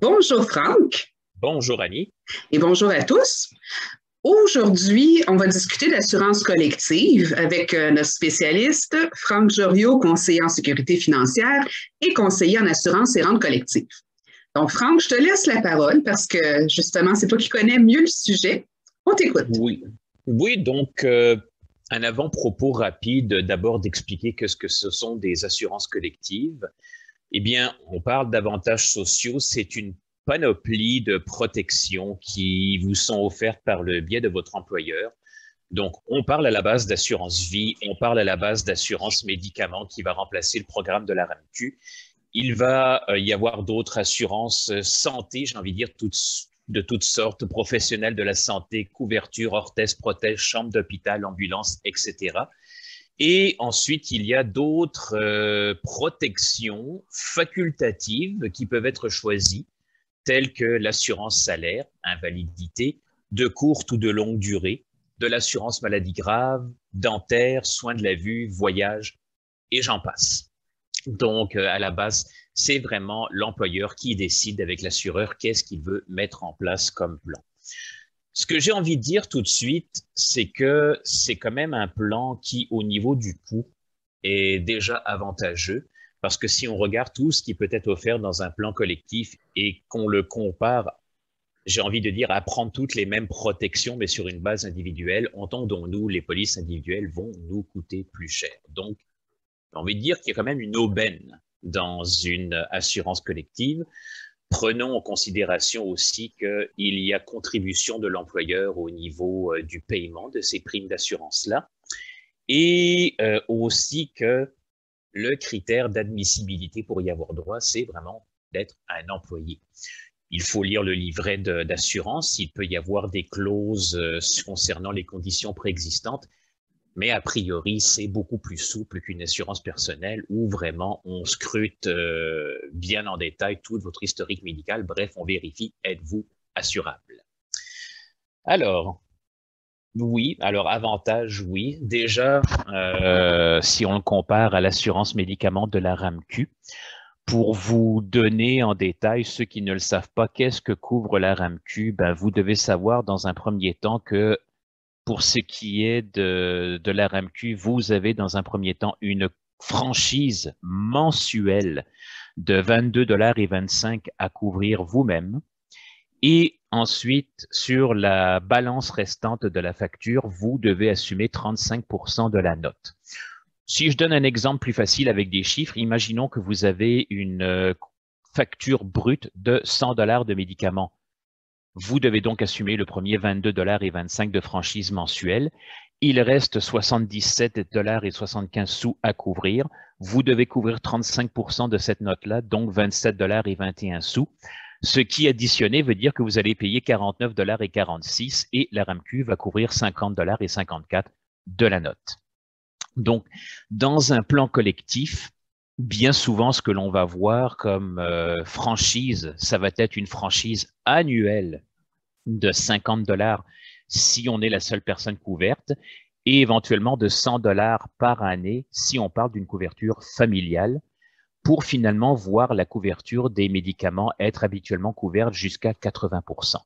Bonjour Franck Bonjour Annie. et bonjour à tous. Aujourd'hui, on va discuter d'assurance collective avec notre spécialiste Franck Joriot, conseiller en sécurité financière et conseiller en assurance et rente collective. Donc Franck, je te laisse la parole parce que justement, c'est toi qui connais mieux le sujet. On t'écoute. Oui, oui, donc un avant-propos rapide, d'abord d'expliquer ce que ce sont des assurances collectives. Eh bien, on parle d'avantages sociaux, c'est une panoplie de protections qui vous sont offertes par le biais de votre employeur. Donc, on parle à la base d'assurance vie, on parle à la base d'assurance médicaments qui va remplacer le programme de la RAMQ. Il va y avoir d'autres assurances santé, j'ai envie de dire, de toutes sortes, professionnels de la santé, couverture, orthèse, prothèse, chambre d'hôpital, ambulance, etc. Et ensuite, il y a d'autres protections facultatives qui peuvent être choisies, telles que l'assurance salaire, invalidité, de courte ou de longue durée, de l'assurance maladie grave, dentaire, soins de la vue, voyage, et j'en passe. Donc, à la base, c'est vraiment l'employeur qui décide avec l'assureur qu'est-ce qu'il veut mettre en place comme plan. Ce que j'ai envie de dire tout de suite, c'est que c'est quand même un plan qui, au niveau du coût, est déjà avantageux, parce que si on regarde tout ce qui peut être offert dans un plan collectif et qu'on le compare, j'ai envie de dire, à prendre toutes les mêmes protections, mais sur une base individuelle, entendons-nous, les polices individuelles vont nous coûter plus cher. Donc, j'ai envie de dire qu'il y a quand même une aubaine dans une assurance collective. Prenons en considération aussi qu'il y a contribution de l'employeur au niveau du paiement de ces primes d'assurance-là et aussi que le critère d'admissibilité pour y avoir droit, c'est vraiment d'être un employé. Il faut lire le livret d'assurance, il peut y avoir des clauses concernant les conditions préexistantes, mais a priori, c'est beaucoup plus souple qu'une assurance personnelle où vraiment on scrute bien en détail tout votre historique médical. Bref, on vérifie, êtes-vous assurable? Alors, oui, alors avantage, oui. Déjà, si on le compare à l'assurance médicaments de la RAMQ, pour vous donner en détail, ceux qui ne le savent pas, qu'est-ce que couvre la RAMQ? Ben, vous devez savoir dans un premier temps que pour ce qui est de la RAMQ, vous avez dans un premier temps une franchise mensuelle de 22,25 $ à couvrir vous-même. Et ensuite, sur la balance restante de la facture, vous devez assumer 35% de la note. Si je donne un exemple plus facile avec des chiffres, imaginons que vous avez une facture brute de 100 $ de médicaments. Vous devez donc assumer le premier 22,25 $ de franchise mensuelle. Il reste 77,75 $ à couvrir. Vous devez couvrir 35% de cette note-là, donc 27,21 $. Ce qui additionné veut dire que vous allez payer 49,46 $ et la RAMQ va couvrir 50,54 $ de la note. Donc, dans un plan collectif, bien souvent, ce que l'on va voir comme franchise, ça va être une franchise annuelle de 50 $ si on est la seule personne couverte et éventuellement de 100 $ par année si on parle d'une couverture familiale pour finalement voir la couverture des médicaments être habituellement couverte jusqu'à 80%.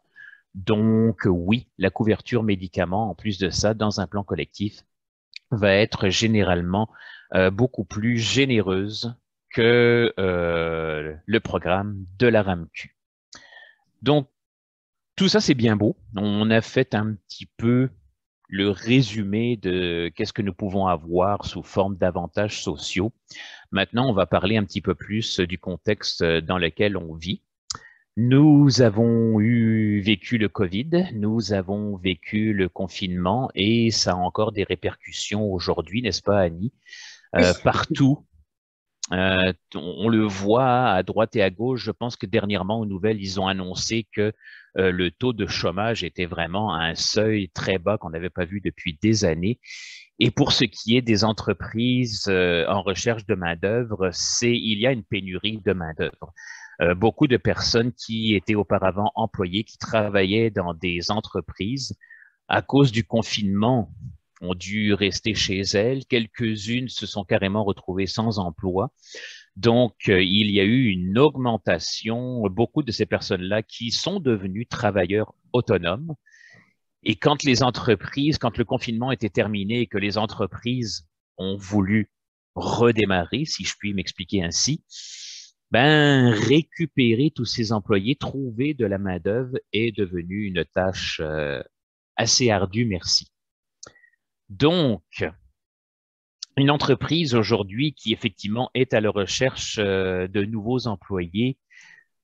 Donc oui, la couverture médicaments, en plus de ça, dans un plan collectif, va être généralement beaucoup plus généreuse que le programme de la RAMQ. Donc, tout ça, c'est bien beau. On a fait un petit peu le résumé de qu'est-ce que nous pouvons avoir sous forme d'avantages sociaux. Maintenant, on va parler un petit peu plus du contexte dans lequel on vit. Nous avons vécu le Covid, nous avons vécu le confinement et ça a encore des répercussions aujourd'hui, n'est-ce pas, Annie? Partout, on le voit à droite et à gauche. Je pense que dernièrement, aux nouvelles, ils ont annoncé que le taux de chômage était vraiment à un seuil très bas qu'on n'avait pas vu depuis des années. Et pour ce qui est des entreprises en recherche de main-d'œuvre, il y a une pénurie de main-d'œuvre. Beaucoup de personnes qui étaient auparavant employées, qui travaillaient dans des entreprises, à cause du confinement, ont dû rester chez elles. Quelques-unes se sont carrément retrouvées sans emploi. Donc, il y a eu une augmentation, beaucoup de ces personnes-là qui sont devenues travailleurs autonomes. Et quand le confinement était terminé et que les entreprises ont voulu redémarrer, si je puis m'expliquer ainsi, ben, récupérer tous ces employés, trouver de la main-d'œuvre est devenu une tâche assez ardue, merci. Donc, une entreprise aujourd'hui qui effectivement est à la recherche de nouveaux employés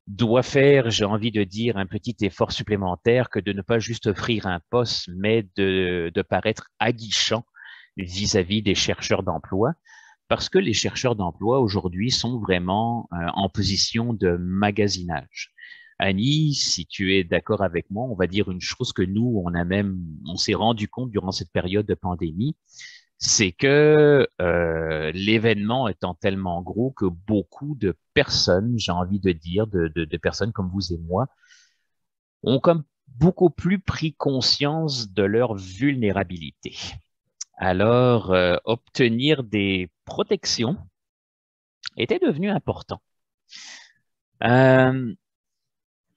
doit faire, j'ai envie de dire, un petit effort supplémentaire que de ne pas juste offrir un poste, mais de paraître aguichant vis-à-vis des chercheurs d'emploi, parce que les chercheurs d'emploi aujourd'hui sont vraiment en position de magasinage. Annie, si tu es d'accord avec moi, on va dire une chose que nous, on s'est rendu compte durant cette période de pandémie, c'est que l'événement étant tellement gros que beaucoup de personnes, j'ai envie de dire, de personnes comme vous et moi, ont comme beaucoup plus pris conscience de leur vulnérabilité. Alors, obtenir des protections était devenu important.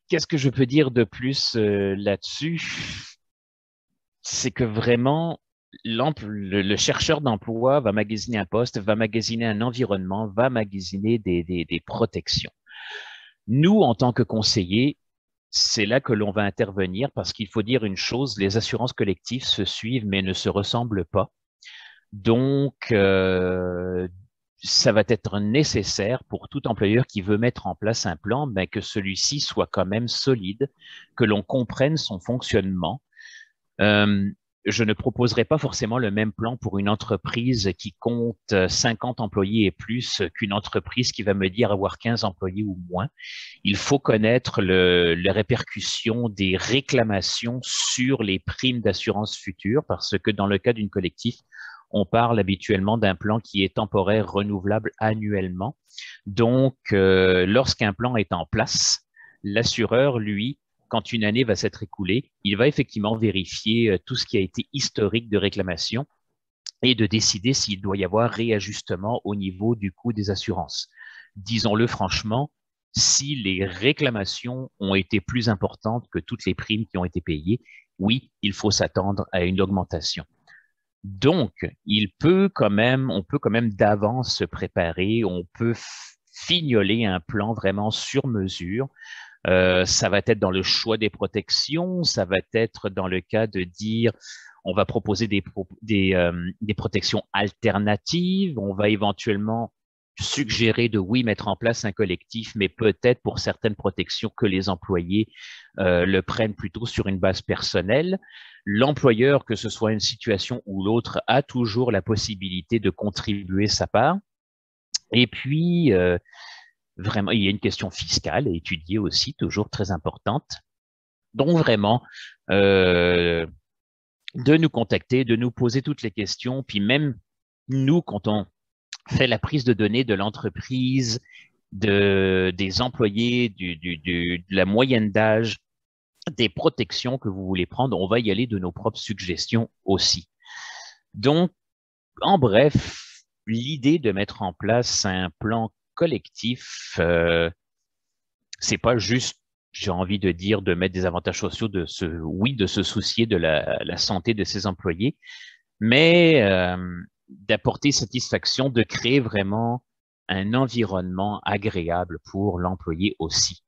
Qu'est-ce que je peux dire de plus là-dessus? C'est que vraiment, le chercheur d'emploi va magasiner un poste, va magasiner un environnement, va magasiner des protections. Nous, en tant que conseillers, c'est là que l'on va intervenir parce qu'il faut dire une chose, les assurances collectives se suivent mais ne se ressemblent pas. Donc, ça va être nécessaire pour tout employeur qui veut mettre en place un plan, mais que celui-ci soit quand même solide, que l'on comprenne son fonctionnement. Je ne proposerai pas forcément le même plan pour une entreprise qui compte 50 employés et plus qu'une entreprise qui va me dire avoir 15 employés ou moins. Il faut connaître les répercussions des réclamations sur les primes d'assurance future parce que dans le cas d'une collective, on parle habituellement d'un plan qui est temporaire, renouvelable annuellement. Donc, lorsqu'un plan est en place, l'assureur, lui, quand une année va s'être écoulée, il va effectivement vérifier tout ce qui a été historique de réclamation et de décider s'il doit y avoir réajustement au niveau du coût des assurances. Disons-le franchement, si les réclamations ont été plus importantes que toutes les primes qui ont été payées, oui, il faut s'attendre à une augmentation. Donc, on peut quand même d'avance se préparer, on peut fignoler un plan vraiment sur mesure. Ça va être dans le choix des protections, ça va être dans le cas de dire on va proposer des protections alternatives, on va éventuellement suggérer de oui mettre en place un collectif, mais peut-être pour certaines protections que les employés le prennent plutôt sur une base personnelle. L'employeur, que ce soit une situation ou l'autre, a toujours la possibilité de contribuer sa part. Et puis, vraiment, il y a une question fiscale à étudier aussi, toujours très importante. Donc, vraiment, de nous contacter, de nous poser toutes les questions, puis même nous, quand on fait la prise de données de l'entreprise, des employés, de la moyenne d'âge, des protections que vous voulez prendre, on va y aller de nos propres suggestions aussi. Donc, en bref, l'idée de mettre en place un plan collectif, c'est pas juste, j'ai envie de dire, de mettre des avantages sociaux, de se soucier de la santé de ses employés, mais d'apporter satisfaction, de créer vraiment un environnement agréable pour l'employé aussi.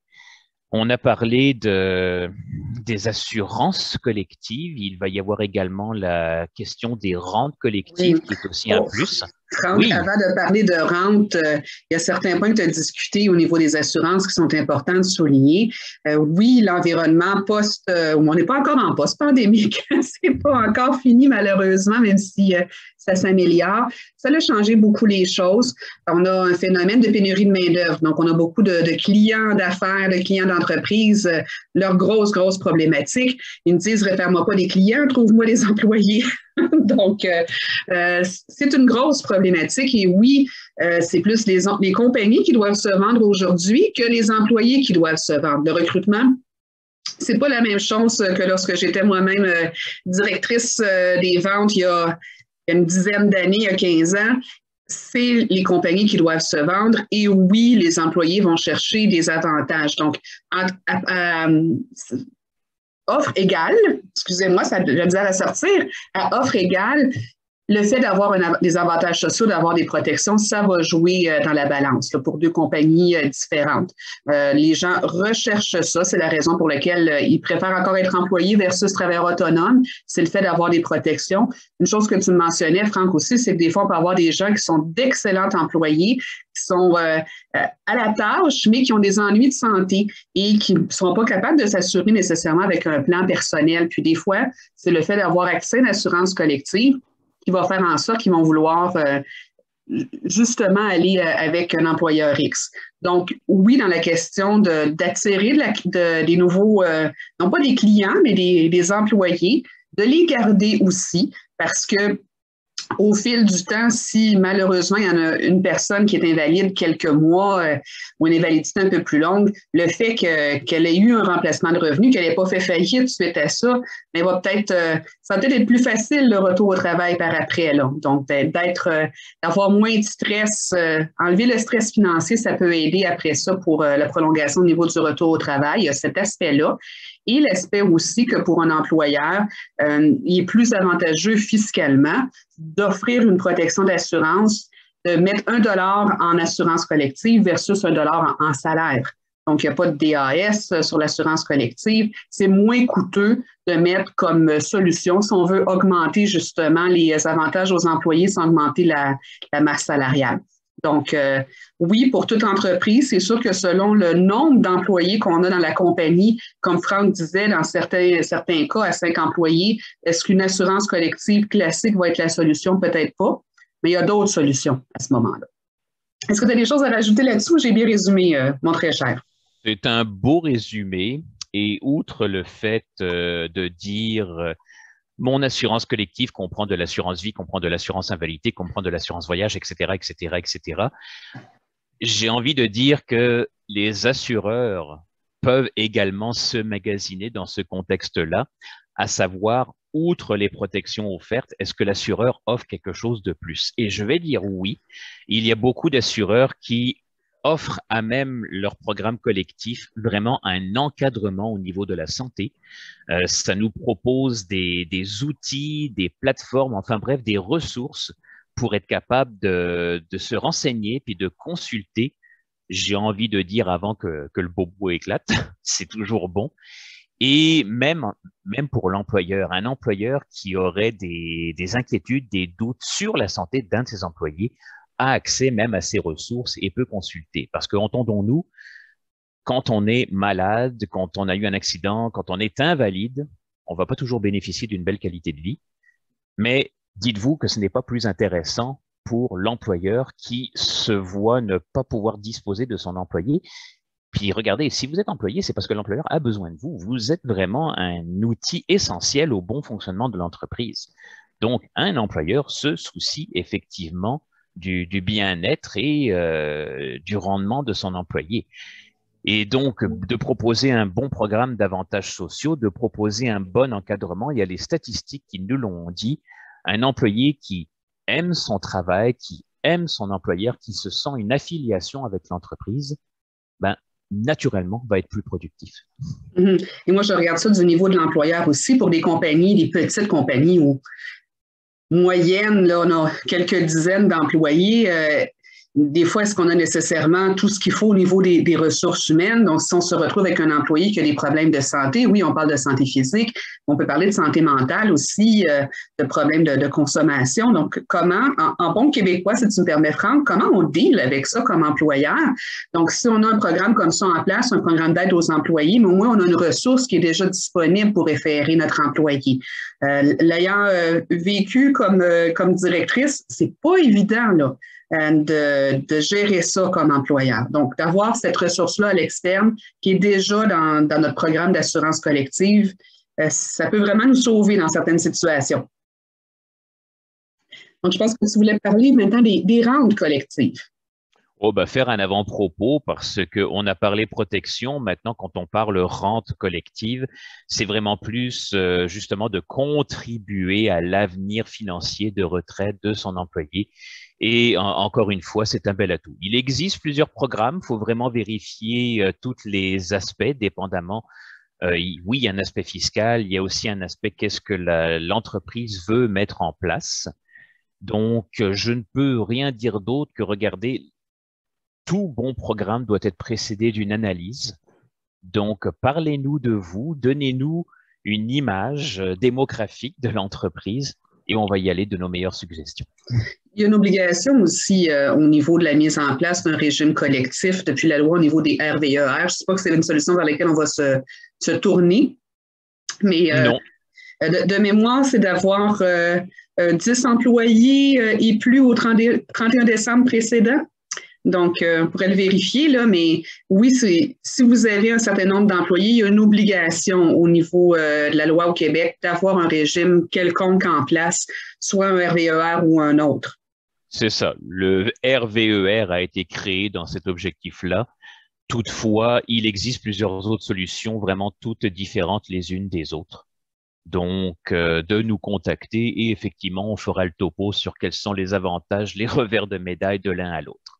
On a parlé des assurances collectives. Il va y avoir également la question des rentes collectives, Oui. qui est aussi un plus. Franck, oui. Avant de parler de rente, il y a certains points que tu as discutés au niveau des assurances qui sont importants de souligner. Oui, l'environnement on n'est pas encore en post-pandémique, c'est pas encore fini malheureusement, même si ça s'améliore. Ça a changé beaucoup les choses. On a un phénomène de pénurie de main-d'œuvre. Donc, on a beaucoup de clients d'affaires, de clients d'entreprise. Leur grosse problématique, ils me disent, réfère-moi pas des clients, trouve-moi des employés. Donc, c'est une grosse problématique et oui, c'est plus les compagnies qui doivent se vendre aujourd'hui que les employés qui doivent se vendre. Le recrutement, c'est pas la même chose que lorsque j'étais moi-même directrice des ventes il y a une dizaine d'années, il y a 15 ans. c'est les compagnies qui doivent se vendre et oui, les employés vont chercher des avantages. Donc, offre égale, excusez-moi, ça a de la misère à sortir, à offre égale, le fait d'avoir des avantages sociaux, d'avoir des protections, ça va jouer dans la balance là, pour deux compagnies différentes. Les gens recherchent ça, c'est la raison pour laquelle ils préfèrent encore être employés versus travailleurs autonomes, c'est le fait d'avoir des protections. Une chose que tu mentionnais, Franck, aussi, c'est que des fois, on peut avoir des gens qui sont d'excellents employés, qui sont à la tâche, mais qui ont des ennuis de santé et qui ne sont pas capables de s'assurer nécessairement avec un plan personnel. Puis des fois, c'est le fait d'avoir accès à une assurance collective qui va faire en sorte qu'ils vont vouloir justement aller avec un employeur X. Donc, oui, dans la question d'attirer des nouveaux, non pas des clients, mais des employés, de les garder aussi, parce que au fil du temps, si malheureusement il y en a une personne qui est invalide quelques mois ou une invalidité un peu plus longue, le fait qu'elle ait eu un remplacement de revenu, qu'elle n'ait pas fait faillite suite à ça, mais ça va peut-être être plus facile le retour au travail par après. Là. Donc, d'avoir moins de stress, enlever le stress financier, ça peut aider après ça pour la prolongation au niveau du retour au travail. Il y a cet aspect-là. Et l'aspect aussi que pour un employeur, il est plus avantageux fiscalement d'offrir une protection d'assurance, de mettre $1 en assurance collective versus $1 en salaire. Donc, il n'y a pas de DAS sur l'assurance collective. C'est moins coûteux de mettre comme solution si on veut augmenter justement les avantages aux employés sans augmenter la masse salariale. Donc, oui, pour toute entreprise, c'est sûr que selon le nombre d'employés qu'on a dans la compagnie, comme Franck disait, dans certains cas, à 5 employés, est-ce qu'une assurance collective classique va être la solution? Peut-être pas, mais il y a d'autres solutions à ce moment-là. Est-ce que tu as des choses à rajouter là-dessus ou j'ai bien résumé, mon très cher? C'est un beau résumé et outre le fait de dire mon assurance collective comprend de l'assurance vie, comprend de l'assurance invalidité, comprend de l'assurance voyage, etc., etc., etc. J'ai envie de dire que les assureurs peuvent également se magasiner dans ce contexte-là, à savoir, outre les protections offertes, est-ce que l'assureur offre quelque chose de plus? Et je vais dire oui. Il y a beaucoup d'assureurs qui offrent à même leur programme collectif vraiment un encadrement au niveau de la santé. Ça nous propose des outils, des plateformes, enfin bref, des ressources pour être capable de se renseigner puis de consulter. J'ai envie de dire avant que le bobo éclate, c'est toujours bon. Et même pour l'employeur, un employeur qui aurait des inquiétudes, des doutes sur la santé d'un de ses employés, a accès même à ces ressources et peut consulter. Parce que, entendons-nous, quand on est malade, quand on a eu un accident, quand on est invalide, on va pas toujours bénéficier d'une belle qualité de vie. Mais dites-vous que ce n'est pas plus intéressant pour l'employeur qui se voit ne pas pouvoir disposer de son employé. Puis regardez, si vous êtes employé, c'est parce que l'employeur a besoin de vous. Vous êtes vraiment un outil essentiel au bon fonctionnement de l'entreprise. Donc, un employeur se soucie effectivement du bien-être et du rendement de son employé. Et donc, de proposer un bon programme d'avantages sociaux, de proposer un bon encadrement, il y a les statistiques qui nous l'ont dit, un employé qui aime son travail, qui aime son employeur, qui se sent une affiliation avec l'entreprise, ben, naturellement, va être plus productif. Et moi, je regarde ça du niveau de l'employeur aussi pour des compagnies, des petites compagnies ou moyennes, là, on a quelques dizaines d'employés. Des fois, est-ce qu'on a nécessairement tout ce qu'il faut au niveau des ressources humaines? Donc, si on se retrouve avec un employé qui a des problèmes de santé, oui, on parle de santé physique, on peut parler de santé mentale aussi, de problèmes de consommation. Donc, comment, en bon québécois, si tu me permets, Franck, comment on deal avec ça comme employeur? Donc, si on a un programme comme ça en place, un programme d'aide aux employés, mais au moins, on a une ressource qui est déjà disponible pour référer notre employé. L'ayant vécu comme directrice, c'est pas évident, là. De gérer ça comme employeur. Donc, d'avoir cette ressource-là à l'externe qui est déjà dans notre programme d'assurance collective, ça peut vraiment nous sauver dans certaines situations. Donc, je pense que tu voulais parler maintenant des rentes collectives. Oh, bah, faire un avant-propos parce qu'on a parlé protection. Maintenant, quand on parle rente collective, c'est vraiment plus justement de contribuer à l'avenir financier de retraite de son employé. Et encore une fois, c'est un bel atout. Il existe plusieurs programmes. Il faut vraiment vérifier tous les aspects, dépendamment. Oui, il y a un aspect fiscal. Il y a aussi un aspect qu'est-ce que l'entreprise veut mettre en place. Donc, je ne peux rien dire d'autre que regarder tout bon programme doit être précédé d'une analyse. Donc, parlez-nous de vous, donnez-nous une image démographique de l'entreprise et on va y aller de nos meilleures suggestions. Il y a une obligation aussi au niveau de la mise en place d'un régime collectif depuis la loi au niveau des RVER. Je ne sais pas que c'est une solution vers laquelle on va se tourner, mais non. De mémoire, c'est d'avoir 10 employés et plus au 31 décembre précédent. Donc, on pourrait le vérifier, là, mais oui, si vous avez un certain nombre d'employés, il y a une obligation au niveau de la loi au Québec d'avoir un régime quelconque en place, soit un RVER ou un autre. C'est ça. Le RVER a été créé dans cet objectif-là. Toutefois, il existe plusieurs autres solutions vraiment toutes différentes les unes des autres. Donc, de nous contacter et effectivement, on fera le topo sur quels sont les avantages, les revers de médaille de l'un à l'autre.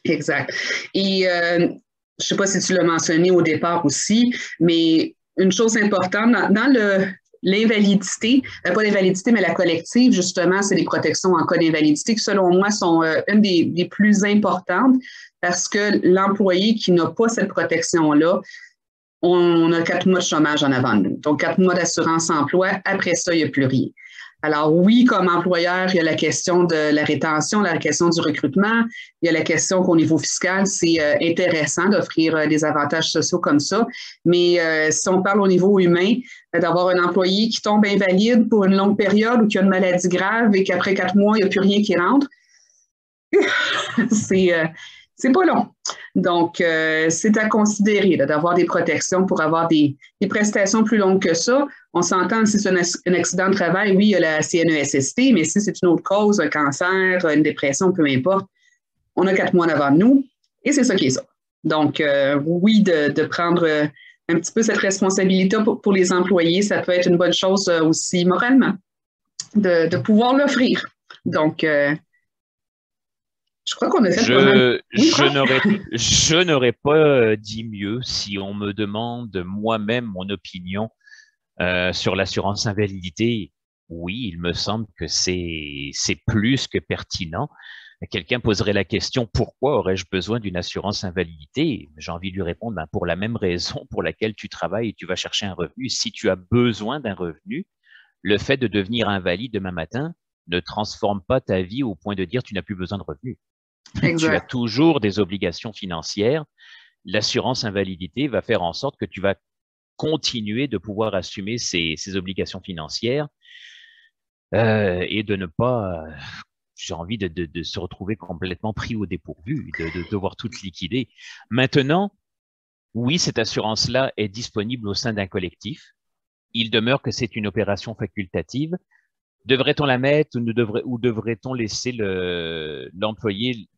Exact. Et je ne sais pas si tu l'as mentionné au départ aussi, mais une chose importante, dans l'invalidité, pas l'invalidité, mais la collective, justement, c'est les protections en cas d'invalidité qui, selon moi, sont une des plus importantes parce que l'employé qui n'a pas cette protection-là, on a 4 mois de chômage en avant de nous. Donc, 4 mois d'assurance emploi, après ça, il n'y a plus rien. Alors oui, comme employeur, il y a la question de la rétention, la question du recrutement, il y a la question qu'au niveau fiscal, c'est intéressant d'offrir des avantages sociaux comme ça, mais si on parle au niveau humain, d'avoir un employé qui tombe invalide pour une longue période ou qui a une maladie grave et qu'après 4 mois, il n'y a plus rien qui rentre, c'est pas long. Donc, c'est à considérer d'avoir des protections pour avoir des prestations plus longues que ça. On s'entend, si c'est un accident de travail, oui, il y a la CNESST, mais si c'est une autre cause, un cancer, une dépression, peu importe, on a 4 mois devant nous et c'est ça qui est ça. Donc, oui, de prendre un petit peu cette responsabilité pour les employés, ça peut être une bonne chose aussi moralement, de pouvoir l'offrir. Donc, je crois qu'on a fait je n'aurais pas dit mieux si on me demande moi-même mon opinion sur l'assurance invalidité. Oui, il me semble que c'est plus que pertinent. Quelqu'un poserait la question, pourquoi aurais-je besoin d'une assurance invalidité? J'ai envie de lui répondre, ben, pour la même raison pour laquelle tu travailles et tu vas chercher un revenu. Si tu as besoin d'un revenu, le fait de devenir invalide demain matin ne transforme pas ta vie au point de dire tu n'as plus besoin de revenus. Exact. Tu as toujours des obligations financières. L'assurance invalidité va faire en sorte que tu vas continuer de pouvoir assumer ces obligations financières et de ne pas, j'ai envie de se retrouver complètement pris au dépourvu, de devoir tout liquider. Maintenant, oui, cette assurance-là est disponible au sein d'un collectif. Il demeure que c'est une opération facultative. Devrait-on la mettre ou devrait-on laisser l'employé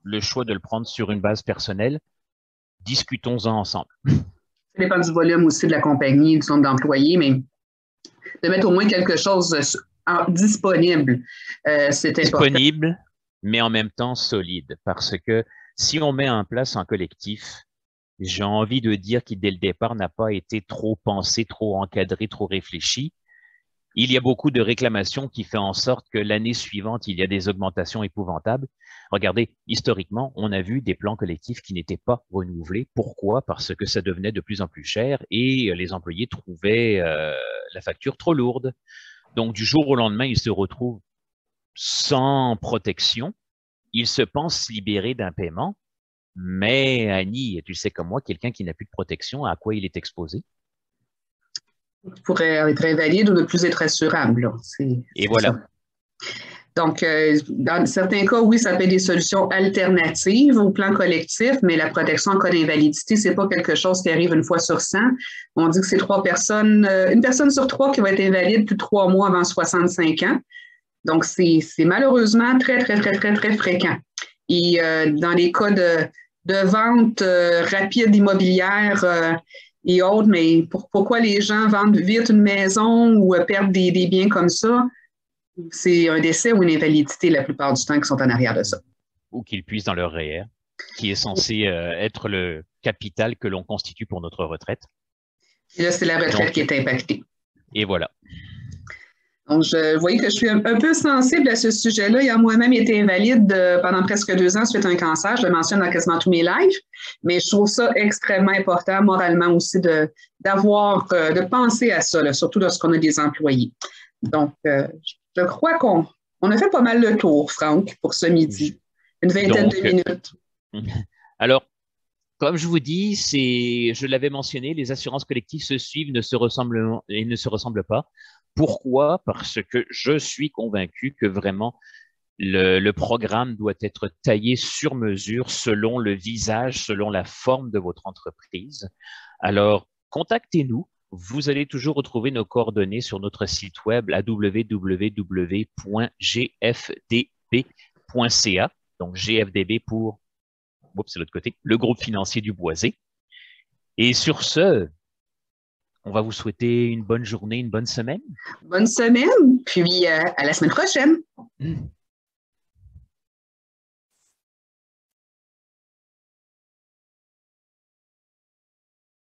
le choix de le prendre sur une base personnelle? Discutons-en ensemble. Ça dépend du volume aussi de la compagnie, du nombre d'employés, mais de mettre au moins quelque chose disponible, c'est important. Disponible, mais en même temps solide, parce que si on met en place un collectif, j'ai envie de dire qu'il, dès le départ, n'a pas été trop pensé, trop encadré, trop réfléchi. Il y a beaucoup de réclamations qui font en sorte que l'année suivante, il y a des augmentations épouvantables. Regardez, historiquement, on a vu des plans collectifs qui n'étaient pas renouvelés. Pourquoi? Parce que ça devenait de plus en plus cher et les employés trouvaient la facture trop lourde. Donc, du jour au lendemain, ils se retrouvent sans protection. Ils se pensent libérés d'un paiement. Mais Annie, tu sais comme moi, quelqu'un qui n'a plus de protection, à quoi il est exposé? Il pourrait être invalide ou ne plus être assurable. Et voilà. Ça. Donc, dans certains cas, oui, ça peut être des solutions alternatives au plan collectif, mais la protection en cas d'invalidité, ce n'est pas quelque chose qui arrive une fois sur 100. On dit que c'est 3 personnes, une personne sur 3 qui va être invalide plus de 3 mois avant 65 ans. Donc, c'est malheureusement très, très, très, très, très fréquent. Et dans les cas de vente rapide immobilière et autres, mais pourquoi les gens vendent vite une maison ou perdent des biens comme ça? C'est un décès ou une invalidité la plupart du temps qui sont en arrière de ça. Ou qu'ils puissent dans leur REER, qui est censé être le capital que l'on constitue pour notre retraite. Et là, c'est la retraite qui est impactée. Et voilà. Donc, vous voyez que je suis un peu sensible à ce sujet-là. Ayant moi-même été invalide pendant presque 2 ans suite à un cancer. Je le mentionne dans quasiment tous mes lives. Mais je trouve ça extrêmement important, moralement aussi, de penser à ça, là, surtout lorsqu'on a des employés. Donc, je crois qu'on a fait pas mal le tour, Franck, pour ce midi. Une vingtaine de minutes. Alors, comme je vous dis, je l'avais mentionné, les assurances collectives se suivent ne se ressemblent pas. Pourquoi? Parce que je suis convaincu que vraiment le programme doit être taillé sur mesure selon le visage, selon la forme de votre entreprise. Alors, contactez-nous. Vous allez toujours retrouver nos coordonnées sur notre site web à www.gfdb.ca. Donc, GFDB pour, c'est l'autre côté, le groupe financier du Boisé. Et sur ce, on va vous souhaiter une bonne journée, une bonne semaine. Bonne semaine, puis à la semaine prochaine.